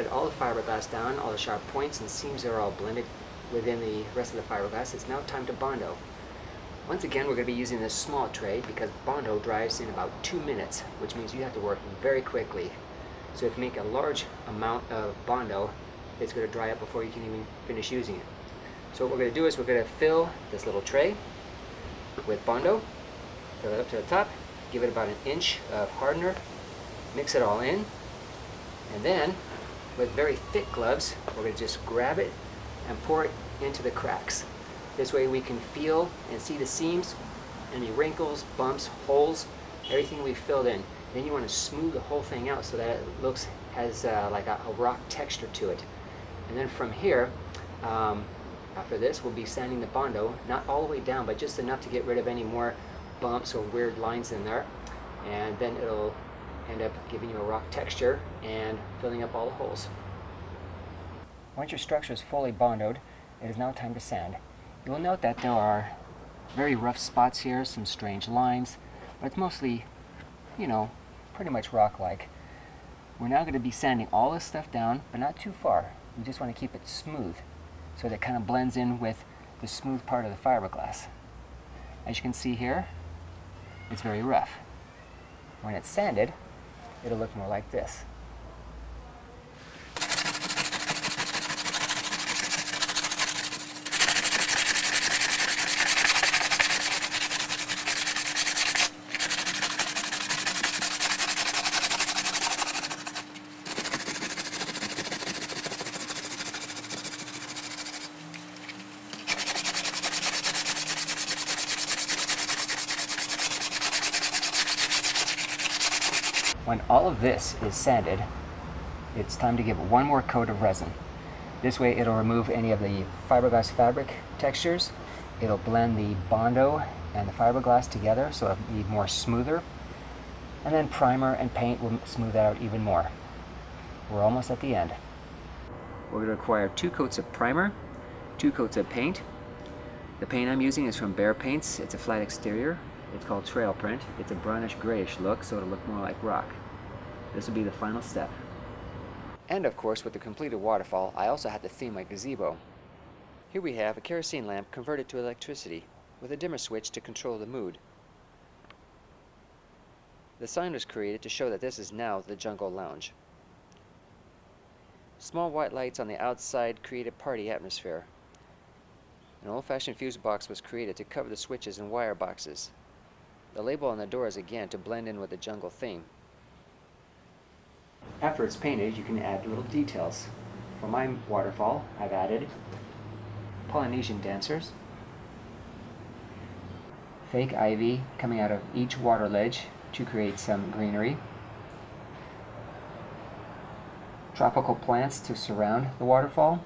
sanded all the fiberglass down, all the sharp points and seams are all blended within the rest of the fiberglass, it's now time to Bondo. Once again, we're going to be using this small tray because Bondo dries in about 2 minutes, which means you have to work very quickly. So if you make a large amount of Bondo, it's going to dry up before you can even finish using it. So what we're going to do is we're going to fill this little tray with Bondo, fill it up to the top, give it about 1 inch of hardener, mix it all in, and then with very thick gloves, we're going to just grab it and pour it into the cracks. This way we can feel and see the seams, any wrinkles, bumps, holes, everything we filled in. Then you want to smooth the whole thing out so that it has like a rock texture to it. And then from here, after this, we'll be sanding the Bondo, not all the way down, but just enough to get rid of any more bumps or weird lines in there. And then it'll end up giving you a rock texture and filling up all the holes. Once your structure is fully Bondoed, it is now time to sand. You will note that there are very rough spots here, some strange lines, but it's mostly, you know, pretty much rock-like. We're now going to be sanding all this stuff down, but not too far. We just want to keep it smooth so that it kind of blends in with the smooth part of the fiberglass. As you can see here, it's very rough. When it's sanded, it'll look more like this. When all of this is sanded, it's time to give it one more coat of resin. This way it'll remove any of the fiberglass fabric textures. It'll blend the Bondo and the fiberglass together so it'll be more smoother. And then primer and paint will smooth out even more. We're almost at the end. We're going to require 2 coats of primer, 2 coats of paint. The paint I'm using is from Bear Paints. It's a flat exterior. It's called Trail Print. It's a brownish grayish look, so it'll look more like rock. This will be the final step. And of course, with the completed waterfall, I also had to theme my gazebo. Here we have a kerosene lamp converted to electricity, with a dimmer switch to control the mood. The sign was created to show that this is now the Jungle Lounge. Small white lights on the outside create a party atmosphere. An old-fashioned fuse box was created to cover the switches and wire boxes. The label on the door is again to blend in with the jungle theme. After it's painted, you can add little details. For my waterfall, I've added Polynesian dancers, fake ivy coming out of each water ledge to create some greenery, tropical plants to surround the waterfall,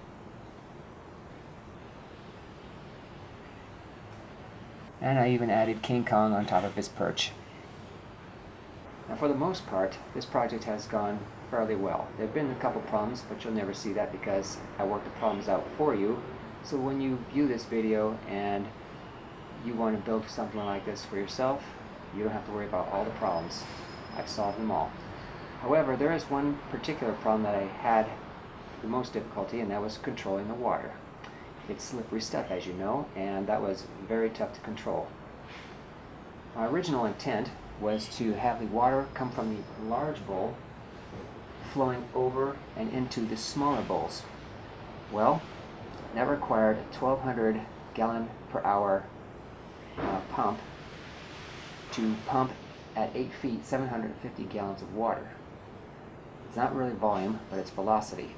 and I even added King Kong on top of his perch. Now for the most part, this project has gone fairly well. There have been a couple problems, but you'll never see that because I worked the problems out for you. So when you view this video and you want to build something like this for yourself, you don't have to worry about all the problems. I've solved them all. However, there is one particular problem that I had the most difficulty, and that was controlling the water. It's slippery stuff, as you know, and that was very tough to control. My original intent was to have the water come from the large bowl flowing over and into the smaller bowls. Well, that required a 1,200 gallon per hour pump to pump at 8 feet 750 gallons of water. It's not really volume, but it's velocity.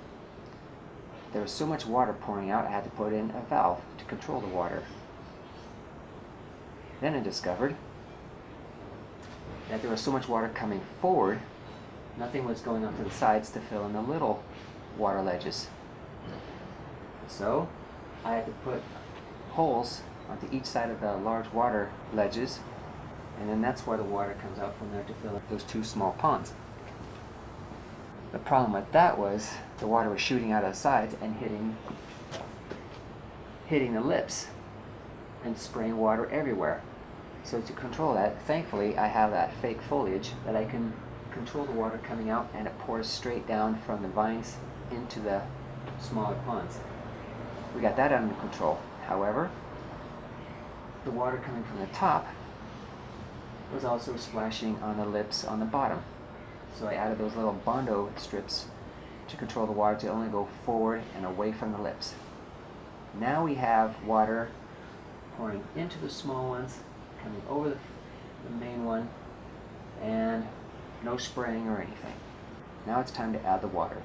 There was so much water pouring out, I had to put in a valve to control the water. Then I discovered that there was so much water coming forward, nothing was going onto the sides to fill in the little water ledges. So I had to put holes onto each side of the large water ledges, and then that's where the water comes out from there to fill up those 2 small ponds. The problem with that was the water was shooting out of the sides and hitting the lips and spraying water everywhere. So to control that, thankfully I have that fake foliage that I can control the water coming out, and it pours straight down from the vines into the smaller ponds. We got that under control. However, the water coming from the top was also splashing on the lips on the bottom. So I added those little Bondo strips to control the water to only go forward and away from the lips. Now we have water pouring into the small ones, coming over the main one, and no spraying or anything. Now it's time to add the water.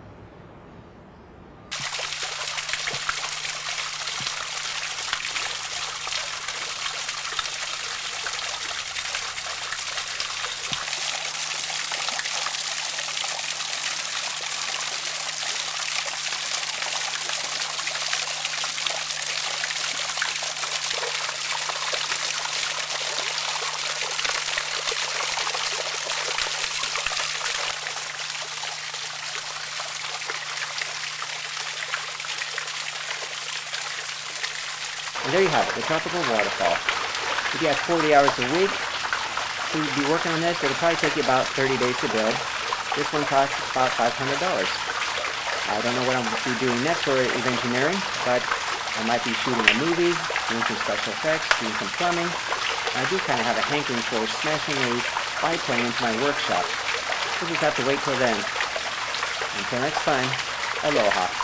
And there you have it, the tropical waterfall. If you have 40 hours a week to be working on this, it'll probably take you about 30 days to build. This one costs about $500. I don't know what I'm going to be doing next for EVENTioneering, but I might be shooting a movie, doing some special effects, doing some plumbing. I do kind of have a hankering for smashing a biplane into my workshop. We'll just have to wait till then. Until next time, aloha.